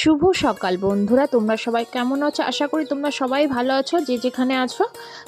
শুভ সকাল বন্ধুরা, তোমরা সবাই কেমন আছো? আশা করি তোমরা সবাই ভালো আছো, যে যেখানে আছো।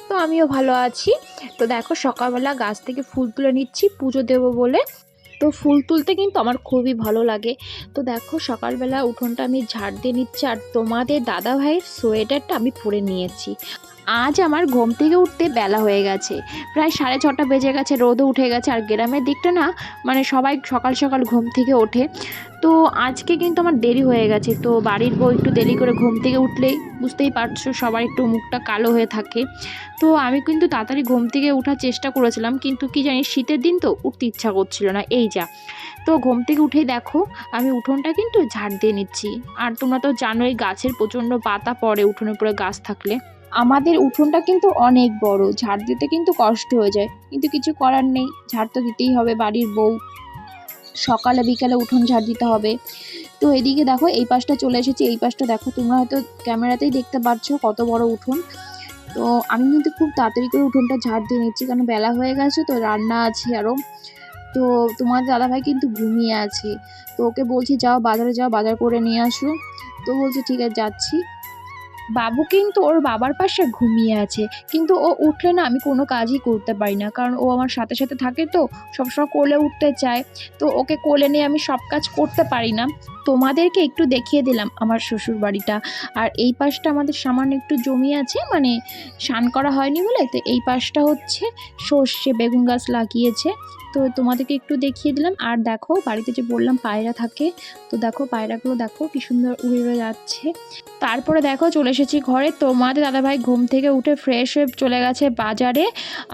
তো আমিও ভালো আছি। তো দেখো, সকালবেলা গাছ থেকে ফুল তুলে নিচ্ছি পুজো দেবো বলে। তো ফুল তুলতে কিন্তু আমার খুবই ভালো লাগে। তো দেখো, সকালবেলা উঠোনটা আমি ঝাড় দিয়ে নিচ্ছি, আর তোমাদের দাদা ভাইয়ের সোয়েটারটা আমি পরে নিয়েছি। আজ আমার ঘুম থেকে উঠতে বেলা হয়ে গেছে, প্রায় 6:30 বেজে গেছে, রোদও উঠে গেছে। আর গ্রামের দিকটা না, মানে সবাই সকাল সকাল ঘুম থেকে ওঠে। তো আজকে কিন্তু আমার দেরি হয়ে গেছে। তো বাড়ির বউ একটু দেরি করে ঘুম থেকে উঠলেই বুঝতেই পারছো সবার একটু মুখটা কালো হয়ে থাকে। তো আমি কিন্তু তাড়াতাড়ি ঘুম থেকে ওঠার চেষ্টা করেছিলাম, কিন্তু কি জানি শীতের দিন তো উঠতে ইচ্ছা করছিল না, এই যা। তো ঘুম থেকে উঠেই দেখো আমি উঠোনটা কিন্তু ঝাড় দিয়ে নিচ্ছি। আর তোমরা তো জানোই গাছের প্রচণ্ড পাতা পড়ে উঠোনের উপরে গাছ থাকলে। আমাদের উঠোনটা কিন্তু অনেক বড়, ঝাড় দিতে কিন্তু কষ্ট হয়ে যায়, কিন্তু কিছু করার নেই, ঝাড় তো দিতেই হবে, বাড়ির বউ। সকালে বিকালে উঠোন ঝাড় দিতে হবে। তো এদিকে দেখো এই পাশটা চলে এসেছি, এই পাশটা দেখো, তোমরা হয়তো ক্যামেরাতেই দেখতে পাচ্ছ কত বড় উঠোন। তো আমি কিন্তু খুব তাড়াতাড়ি করে উঠোনটা ঝাড় দিয়ে নিচ্ছি, কারণ বেলা হয়ে গেছে, তো রান্না আছে আরও। তো তোমার দাদাভাই কিন্তু ঘুমিয়ে আছে। তো ওকে বলছি যাও বাজারে, যাও বাজার করে নিয়ে আসো। তো বলছে ঠিক আছে যাচ্ছি। বাবু কিন্তু ওর বাবার পাশে ঘুমিয়ে আছে, কিন্তু ও উঠলে না আমি কোনো কাজই করতে পারি না, কারণ ও আমার সাথে সাথে থাকে, তো সবসময় কোলে উঠতে চায়। তো ওকে কোলে নিয়ে আমি সব কাজ করতে পারি না। তোমাদেরকে একটু দেখিয়ে দিলাম আমার শ্বশুর বাড়িটা। আর এই পাশটা আমাদের সামান্য একটু জমি আছে, মানে শান করা হয়নি বলে, তো এই পাশটা হচ্ছে সর্ষে বেগুন গাছ লাগিয়েছে। তো তোমাদেরকে একটু দেখিয়ে দিলাম। আর দেখো বাড়িতে যে বললাম পায়রা থাকে, তো দেখো পায়রাগুলো দেখো কি সুন্দর উড়ে উড়ে যাচ্ছে। তারপরে দেখো চলে এসেছি ঘরে। তোমাদের দাদাভাই ঘুম থেকে উঠে ফ্রেশ হয়ে চলে গেছে বাজারে,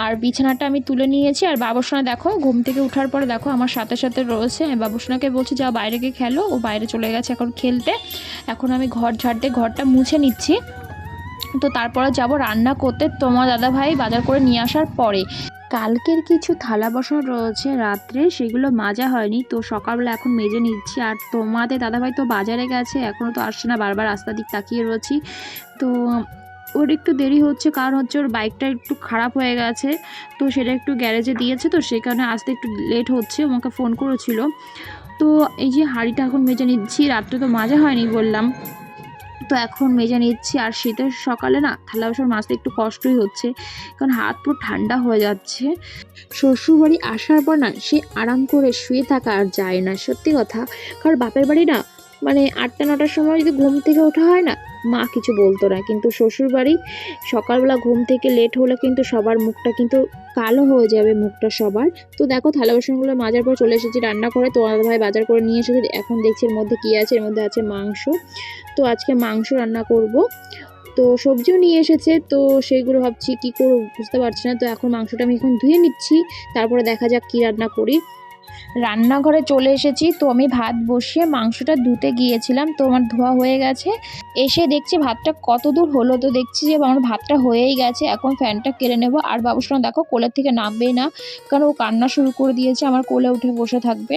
আর বিছানাটা আমি তুলে নিয়েছি। আর বাবুসোনা দেখো ঘুম থেকে উঠার পরে দেখো আমার সাথে সাথে রয়েছে। আমি বাবুসোনাকে বলছি যাও বাইরে গিয়ে খেলো, ও বাইরে চলে গেছে এখন খেলতে। এখন আমি ঘর ঝাড় দিয়ে ঘরটা মুছে নিচ্ছি। তো তারপরে যাব রান্না করতে, তোমার দাদাভাই বাজার করে নিয়ে আসার পরে। কালকের কিছু থালা বাসন রয়েছে রাত্রে, সেগুলো মাজা হয়নি, তো সকালবেলা এখন মেজে নিচ্ছি। আর তোমাদের দাদাভাই তো বাজারে গেছে, এখনও তো আসছে না, বারবার রাস্তার দিক তাকিয়ে রয়েছি। তো ওর একটু দেরি হচ্ছে, কারণ হচ্ছে ওর বাইকটা একটু খারাপ হয়ে গেছে, তো সেটা একটু গ্যারেজে দিয়েছে, তো সেই কারণে আসতে একটু লেট হচ্ছে। আমাকে ফোন করেছিল। তো এই যে হাঁড়িটা এখন মেজে নিচ্ছি, রাত্রে তো মাজা হয়নি বললাম, তো এখন মেজে নিচ্ছি। আর শীতের সকালে না থালা বাসন মাজতে একটু কষ্টই হচ্ছে, কারণ হাত পুরো ঠান্ডা হয়ে যাচ্ছে। শ্বশুরবাড়ি আসার পর না সে আরাম করে শুয়ে থাকা আর যায় না, সত্যি কথা। কারণ বাপের বাড়ি না, মানে 8টা-9টার সময় যদি ঘুম থেকে ওঠা হয় না, মা কিছু বলতো না, কিন্তু শ্বশুরবাড়ি সকালবেলা ঘুম থেকে লেট হলে কিন্তু সবার মুখটা কিন্তু কালো হয়ে যাবে, মুখটা সবার। তো দেখো থালা বাসনগুলো মাজার পর চলে এসেছি রান্না করে। তোমার ভাই বাজার করে নিয়ে এসেছে, এখন দেখছি এর মধ্যে কি আছে। এর মধ্যে আছে মাংস, তো আজকে মাংস রান্না করব। তো সবজিও নিয়ে এসেছে, তো সেইগুলো ভাবছি কি করব বুঝতে পারছি না। তো এখন মাংসটা আমি এখন ধুয়ে নিচ্ছি, তারপরে দেখা যাক কি রান্না করি। রান্নাঘরে চলে এসেছি, তো আমি ভাত বসিয়ে মাংসটা ধুতে গিয়েছিলাম, তো আমার ধোয়া হয়ে গেছে। এসে দেখছি ভাতটা কত দূর হলো, তো দেখছি যে আমার ভাতটা হয়েই গেছে। এখন ফ্যানটা কেড়ে নেব। আর বাবুসোনা দেখো কোলের থেকে নামবেই না, কারণ ও কান্না শুরু করে দিয়েছে, আমার কোলে উঠে বসে থাকবে।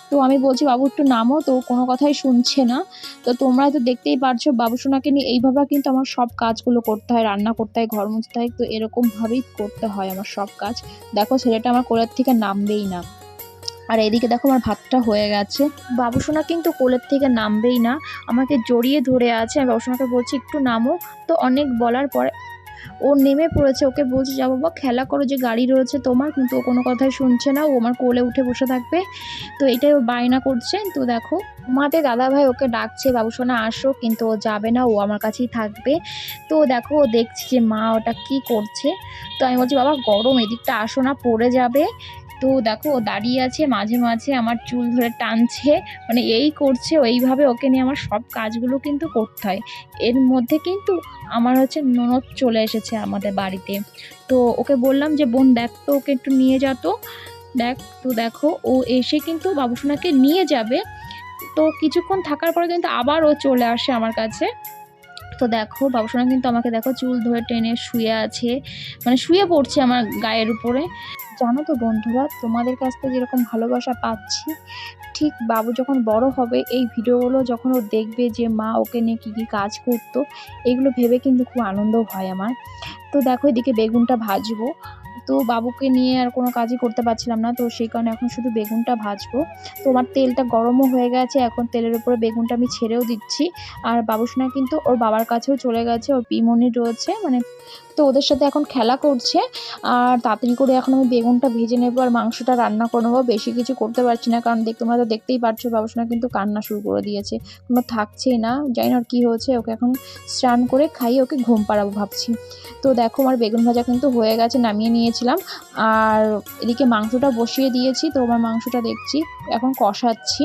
তো আমি বলছি বাবু একটু নামো, তো কোনো কথাই শুনছে না। তো তোমরা তো দেখতেই পারছো বাবুসোনাকে নিয়ে এইভাবে কিন্তু আমার সব কাজগুলো করতে হয়, রান্না করতে হয়, ঘর মুছতে হয়, তো এরকমভাবেই করতে হয় আমার সব কাজ। দেখো ছেলেটা আমার কোলের থেকে নামবেই না। আর এদিকে দেখো আমার ভাতটা হয়ে গেছে। বাবুসোনা কিন্তু কোলের থেকে নামবেই না, আমাকে জড়িয়ে ধরে আছে। আমি বাবুসোনাকে বলছি একটু নামো, তো অনেক বলার পরে ও নেমে পড়েছে। ওকে বলছি যা বাবা খেলা করো, যে গাড়ি রয়েছে তোমার, কিন্তু ও কোনো কথাই শুনছে না, ও আমার কোলে উঠে বসে থাকবে। তো এটাই ও বায়না করছে। তো দেখো আমাদের দাদাভাই ওকে ডাকছে বাবুসোনা আসো, কিন্তু ও যাবে না, ও আমার কাছেই থাকবে। তো দেখো ও দেখছি যে মা ওটা কি করছে। তো আমি বলছি বাবা গরম, এদিকটা আসো না, পড়ে যাবে। তো দেখো ও দাঁড়িয়ে আছে, মাঝে মাঝে আমার চুল ধরে টানছে, মানে এই করছে। এইভাবে ওকে নিয়ে আমার সব কাজগুলো কিন্তু করতে হয়। এর মধ্যে কিন্তু আমার হচ্ছে ননদ চলে এসেছে আমাদের বাড়িতে। তো ওকে বললাম যে বোন দেখ তো, ওকে একটু নিয়ে যা তো, দেখ। তো দেখো ও এসে কিন্তু বাবুসোনাকে নিয়ে যাবে, তো কিছুক্ষণ থাকার পরে কিন্তু আবার ও চলে আসে আমার কাছে। তো দেখো বাবুসোনা কিন্তু আমাকে দেখো চুল ধরে টেনে শুয়ে আছে, মানে শুয়ে পড়ছে আমার গায়ের উপরে। জানো তো বন্ধুরা, তোমাদের কাছ থেকে যেরকম ভালোবাসা পাচ্ছি, ঠিক বাবু যখন বড় হবে এই ভিডিওগুলো যখন ও দেখবে যে মা ওকে নিয়ে কী কী কাজ করতো, এগুলো ভেবে কিন্তু খুব আনন্দ হয় আমার। তো দেখো এদিকে বেগুনটা ভাজবো। তো বাবুকে নিয়ে আর কোনো কাজই করতে পারছিলাম না, তো সেই কারণে এখন শুধু বেগুনটা ভাজবো। তো আমার তেলটা গরমও হয়ে গেছে, এখন তেলের উপরে বেগুনটা আমি ছেড়েও দিচ্ছি। আর বাবুসোনা কিন্তু ওর বাবার কাছেও চলে গেছে, ওর পিমনি রয়েছে মানে, তো ওদের সাথে এখন খেলা করছে। আর তাড়াতাড়ি করে এখন আমি বেগুনটা ভেজে নেবো আর মাংসটা রান্না করে নেবো। বেশি কিছু করতে পারছি না, কারণ তোমরা তো দেখতেই পারছো বাবুসোনা কিন্তু কান্না শুরু করে দিয়েছে, কোনো থাকছেই না, জানি না ওর কী হয়েছে। ওকে এখন স্নান করে খাইয়ে ওকে ঘুম পাড়াবো ভাবছি। তো দেখো আমার বেগুন ভাজা কিন্তু হয়ে গেছে, নামিয়ে নিয়েছিলাম। আর এদিকে মাংসটা বসিয়ে দিয়েছি, তো আমার মাংসটা দেখছি এখন কষাচ্ছি।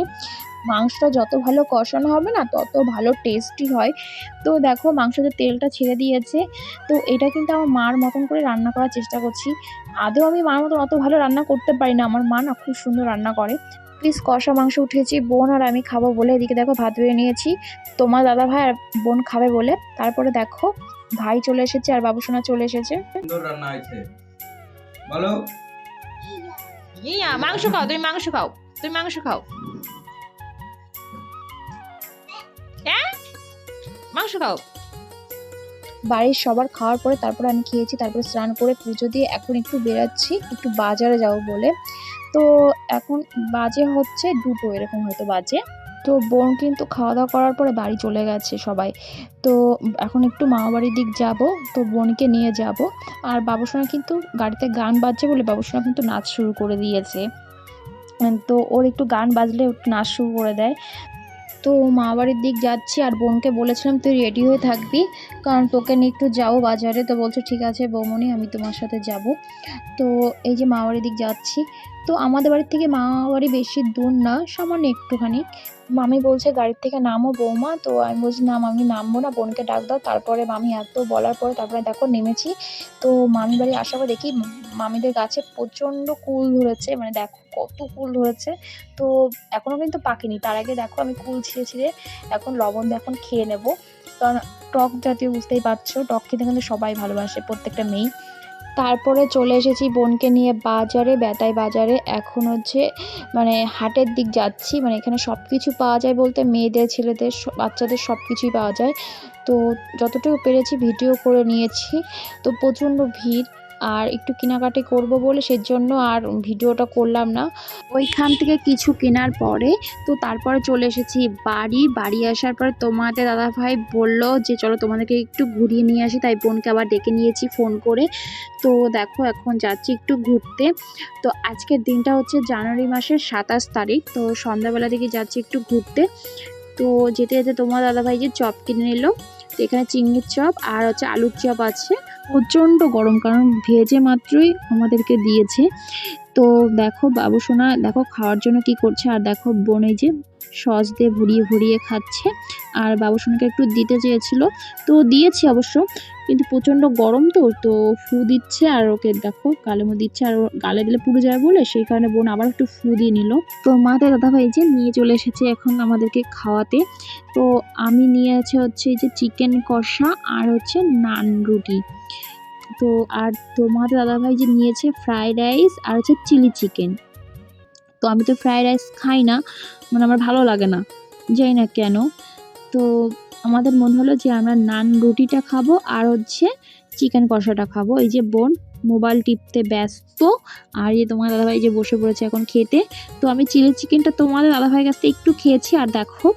মাংসটা যত ভালো কষানো হবে না তত ভালো টেস্টি হয়। তো দেখো মাংসতে তেলটা ছেড়ে দিয়েছে। তো এটা কিন্তু আমার মার মতন করে রান্না করার চেষ্টা করছি। আদৌ আমি মার মতন অত ভালো রান্না করতে পারি না, আমার মা না খুব সুন্দর রান্না করে। প্লিজ কষা মাংস উঠেছি, বোন আর আমি খাবো বলে এদিকে দেখো ভাত বেড়ে নিয়েছি, তোমার দাদা ভাই আর বোন খাবে বলে। তারপরে দেখো ভাই চলে এসেছে আর বাবুসোনা চলে এসেছে। সুন্দর রান্না হয়েছে বলো। ইয়া মাংস খাও, তুমি মাংস খাও, তুমি মাংস খাও, হ্যাঁ মাংস খাও। বাড়ির সবার খাওয়ার পরে তারপরে আমি খেয়েছি, তারপরে স্নান করে পুজো দিয়ে এখন একটু বেরাচ্ছি একটু বাজারে যাবো বলে। তো এখন বাজে হচ্ছে 2টো এরকম হয়তো বাজে। তো বোন কিন্তু খাওয়া দাওয়া করার পরে বাড়ি চলে গেছে সবাই। তো এখন একটু মামাবাড়ির দিক যাব, তো বোনকে নিয়ে যাব। আর বাবুসোনা কিন্তু গাড়িতে গান বাজছে বলে বাবুসোনা কিন্তু নাচ শুরু করে দিয়েছে। তো ওর একটু গান বাজলে একটু নাচ শুরু করে দেয়। তো মামাবাড়ির দিক যাচ্ছি আর বোনকে বলেছিলাম তুই রেডি হয়ে থাকবি, কারণ তোকে নিয়ে একটু যাও বাজারে। তো বলছে ঠিক আছে বৌমনি আমি তোমার সাথে যাব। তো এই যে মামাবাড়ির দিক যাচ্ছি। তো আমাদের বাড়ির থেকে মামাবাড়ি বেশি দূর না, সামান্য একটুখানি। মামি বলছে গাড়ির থেকে নামো বৌমা, তো আমি বলছি না মামি নামবো না, বোনকে ডাক দাও। তারপরে মামি এত বলার পরে তারপরে দেখো নেমেছি। তো মামি বাড়ি আসার পর দেখি মামিদের গাছে প্রচণ্ড কুল ধরেছে, মানে দেখো কত কুল ধরেছে। তো এখনও কিন্তু পাকেনি, তার আগে দেখো আমি কুল ছিঁড়ে ছিঁড়ে এখন লবণ দিয়ে এখন খেয়ে নেবো, কারণ টক জাতীয় বুঝতেই পারছো, টক খেতে কিন্তু সবাই ভালোবাসে প্রত্যেকটা মেয়ে। তারপরে চলে এসেছি বোনকে নিয়ে বাজারে, বেতাই বাজারে। এখন হচ্ছে মানে হাটের দিক যাচ্ছি, মানে এখানে সব কিছু পাওয়া যায় বলতে মেয়েদের ছেলেদের বাচ্চাদের সব কিছুই পাওয়া যায়। তো যতটুকু পেরেছি ভিডিও করে নিয়েছি। তো প্রচণ্ড ভিড়, আর একটু কেনাকাটি করব বলে সেজন্য আর ভিডিওটা করলাম না। ওইখান থেকে কিছু কেনার পরে তো তারপরে চলে এসেছি বাড়ি আসার পরে তোমাদের দাদাভাই বললো যে চলো তোমাদেরকে একটু ঘুরিয়ে নিয়ে আসি, তাই বোনকে আবার ডেকে নিয়েছি ফোন করে। তো দেখো এখন যাচ্ছি একটু ঘুরতে। তো আজকের দিনটা হচ্ছে জানুয়ারি মাসের 27 তারিখ। তো সন্ধ্যাবেলা দিকে যাচ্ছি একটু ঘুরতে। তো যেতে যেতে তোমার দাদাভাই যে চপ কিনে নিল। তো এখানে চিংড়ির চপ আর হচ্ছে আলুর চপ আছে। প্রচণ্ড গরম, কারণ ভেজে মাত্রই আমাদেরকে দিয়েছে। তো দেখো বাবুসোনা দেখো খাওয়ার জন্য কি করছে, আর দেখো বোন এই যে সস দিয়ে ভরিয়ে ভরিয়ে খাচ্ছে। আর বাবুসোনাকে একটু দিতে চেয়েছিল, তো দিয়েছি অবশ্য, কিন্তু প্রচণ্ড গরম তো তো ফু দিচ্ছে আর ওকে দেখো গালে মধ্যে দিচ্ছে, আর গালে দিলে পুড়ে যায় বলে সেই কারণে বোন আবার একটু ফু দিয়ে নিল। তো মাদের দাদাভাই যে নিয়ে চলে এসেছে এখন আমাদেরকে খাওয়াতে। তো আমি নিয়েছি হচ্ছে এই যে চিকেন কষা আর হচ্ছে নান রুটি। তো আর তোমাদের দাদাভাই যে নিয়েছে ফ্রাইড রাইস আর হচ্ছে চিলি চিকেন। তো আমি তো ফ্রাইড রাইস খাই না, মানে আমার ভালো লাগে না, জানি না কেন। তো আমাদের মনে হলো যে আমরা নান রুটিটা খাবো আর হচ্ছে চিকেন কষাটা খাবো। এই যে বোন মোবাইল টিপতে ব্যস্ত, আর এই তোমার দাদাভাই যে বসে পড়েছে এখন খেতে। তো আমি চিলি চিকেনটা তোমাদের দাদাভাইয়ের কাছ থেকে একটু খেয়েছি, আর দেখো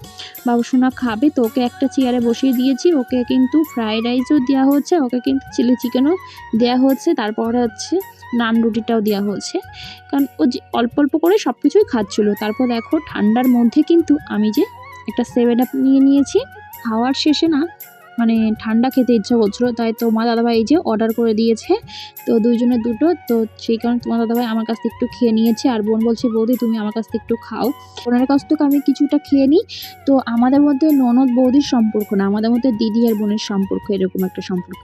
বাবুসোনা খাবে, তো ওকে একটা চেয়ারে বসিয়ে দিয়েছি। ওকে কিন্তু ফ্রাইড রাইসও দেওয়া হচ্ছে, ওকে কিন্তু চিলি চিকেনও দেওয়া হচ্ছে, তারপরে হচ্ছে নান রুটিটাও দেওয়া হচ্ছে, কারণ ও যে অল্প অল্প করে সব কিছুই খাচ্ছিলো। তারপর দেখো ঠান্ডার মধ্যে কিন্তু আমি যে একটা 7 আপ নিয়ে নিয়েছি। খাওয়ার শেষে না মানে ঠান্ডা খেতে ইচ্ছা করছিলো, তাই তোমার দাদাভাই এই যে অর্ডার করে দিয়েছে, তো দুইজনের দুটো। তো সেই কারণে তোমার দাদাভাই আমার কাছ থেকে একটু খেয়ে নিয়েছে, আর বোন বলছে বৌদি তুমি আমার কাছ থেকে একটু খাও। বোনের কাছ থেকে আমি কিছুটা খেয়ে নিই। তো আমাদের মধ্যে ননদ বৌদির সম্পর্ক না, আমাদের মধ্যে দিদি আর বোনের সম্পর্ক, এরকম একটা সম্পর্ক।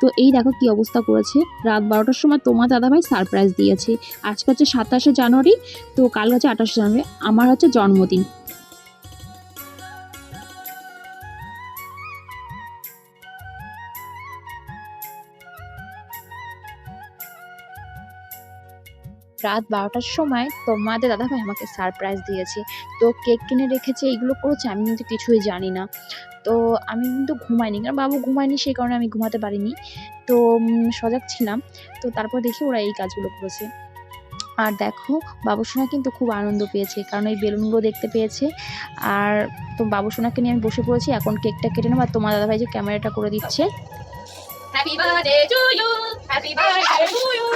তো এই দেখো কি অবস্থা করেছে, রাত 12টার সময় তোমার দাদাভাই সারপ্রাইজ দিয়েছে। আজকে হচ্ছে 27শে জানুয়ারি, তো কাল হচ্ছে 28শে জানুয়ারি, আমার হচ্ছে জন্মদিন। রাত 12টার সময় তোমাদের দাদাভাই আমাকে সারপ্রাইজ দিয়েছে। তো কেক কিনে রেখেছে, এইগুলো করেছে, আমি কিন্তু কিছুই জানি না। তো আমি কিন্তু ঘুমাইনি, কারণ বাবু ঘুমায়নি, সেই কারণে আমি ঘুমাতে পারিনি। তো সজাগ ছিলাম। তো তারপর দেখি ওরা এই কাজগুলো করেছে। আর দেখো বাবুসোনা কিন্তু খুব আনন্দ পেয়েছে, কারণ এই বেলুনগুলো দেখতে পেয়েছে। আর তো বাবুসোনাকে নিয়ে আমি বসে পড়েছি, এখন কেকটা কেটে নেবো। আর তোমার দাদাভাই যে ক্যামেরাটা করে দিচ্ছে। Happy birthday to you, happy birthday to you.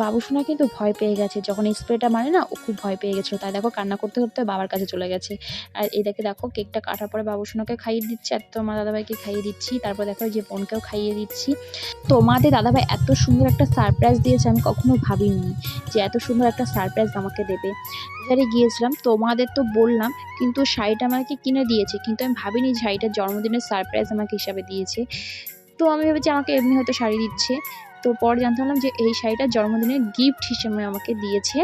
বাবুসোনা কিন্তু ভয় পেয়ে গেছে, যখন স্প্রেটা মারে না, ও খুব ভয় পেয়ে গেছিলো। তাই দেখো কান্না করতে করতে বাবার কাছে চলে গেছে। আর এদিকে দেখো কেকটা কাটার পরে বাবুসোনাকে খাইয়ে দিচ্ছি, আর তোমার দাদাভাইকে খাইয়ে দিচ্ছি, তারপর দেখো যে বোনকেও খাইয়ে দিচ্ছি। তোমাদের দাদাভাই এত সুন্দর একটা সারপ্রাইজ দিয়েছে, আমি কখনো ভাবিনি যে এত সুন্দর একটা সারপ্রাইজ আমাকে দেবে। বাজারে গিয়েছিলাম, তোমাদের তো বললাম, কিন্তু শাড়িটা আমাকে কিনে দিয়েছে, কিন্তু আমি ভাবিনি শাড়িটা জন্মদিনের সারপ্রাইজ আমাকে হিসাবে দিয়েছে। তো আমি ভেবেছি আমাকে এমনি হয়তো শাড়ি দিচ্ছে। তো পরে জানতে পারলাম যে এই শাড়িটা জন্মদিনের গিফট হিসেবে আমাকে দিয়েছে।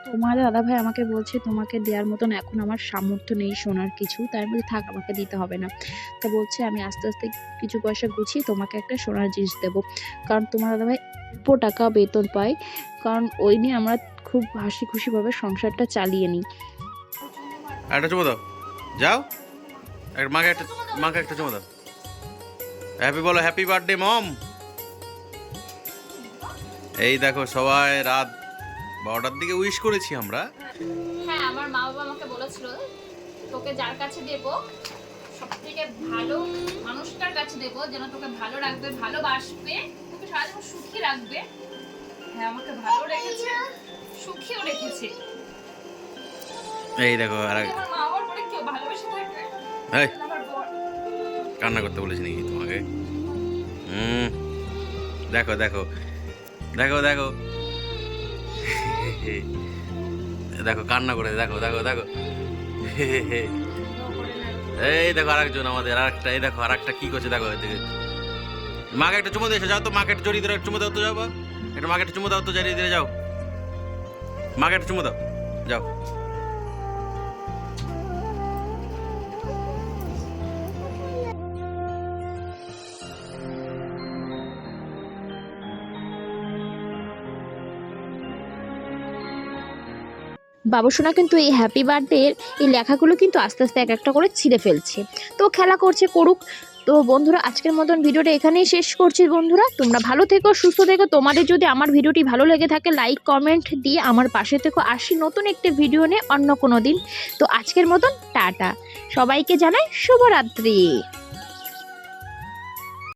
তোমার দাদাভাই আমাকে বলছে তোমাকে দেওয়ার মতন এখন আমার সামর্থ্য নেই সোনার কিছু, তাই বলে থাক, আমাকে দিতে হবে না। তো বলছে আমি আস্তে আস্তে কিছু পয়সা গুছিয়ে তোমাকে একটা সোনার জিনিস দেবো, কারণ তোমার দাদাভাই অল্প টাকা বেতন পায়, কারণ ওই নিয়ে আমরা খুব হাসি খুশিভাবে সংসারটা চালিয়ে নিই। একটা চুমো দাও, যাও মাকে একটা চুমো দাও। হ্যাপি বলো, হ্যাপি বার্থডে মম। এই দেখো সবাই রাত 12টার দিকে উইশ করেছি আমরা। হ্যাঁ, আমার মা বাবা আমাকে বলেছিল তোকে যার কাছে দেব সবথেকে ভালো মানুষটার কাছে দেব, যেন তোকে ভালো রাখবে, ভালোবাসবে, তোকে সারাজীবন সুখী রাখবে। হ্যাঁ, আমাকে ভালো রেখেছে, সুখীও রেখেছে। এই দেখো আর আমার মা বাবার পরে কেউ ভালোবেসে থাকে। এই আমার বর। কান্না করতে বলেছি নাকি তোমাকে? দেখো দেখো দেখো দেখো দেখো কান্না করে, দেখো দেখো দেখো। এই দেখো আরেকজন আমাদের, আরেকটা, এই দেখো আরেকটা কি করছে দেখো। এদিকে মাকে একটা চুমো দিয়ে এসো, যাও তো মাকে একটা জড়িয়ে ধরে চুমো দাও তো, যাও বা একটা মাকে একটা চুমো দাও তো, জড়িয়ে দিয়ে যাও, মাকে একটা চুমো দাও, যাও। বাবুসোনা কিন্তু এই হ্যাপি বার্থডে এই লেখাগুলো কিন্তু আস্তে আস্তে এক একটা করে ছিঁড়ে ফেলছে। তো খেলা করছে, করুক। তো বন্ধুরা আজকের মতন ভিডিওটা এখানেই শেষ করছি। বন্ধুরা তোমরা ভালো থেকো, সুস্থ থেকো। তোমাদের যদি আমার ভিডিওটি ভালো লেগে থাকে লাইক কমেন্ট দিয়ে আমার পাশে থেকো। আসি নতুন একটি ভিডিও নিয়ে অন্য কোনো দিন। তো আজকের মতন টাটা, সবাইকে জানাই শুভরাত্রি।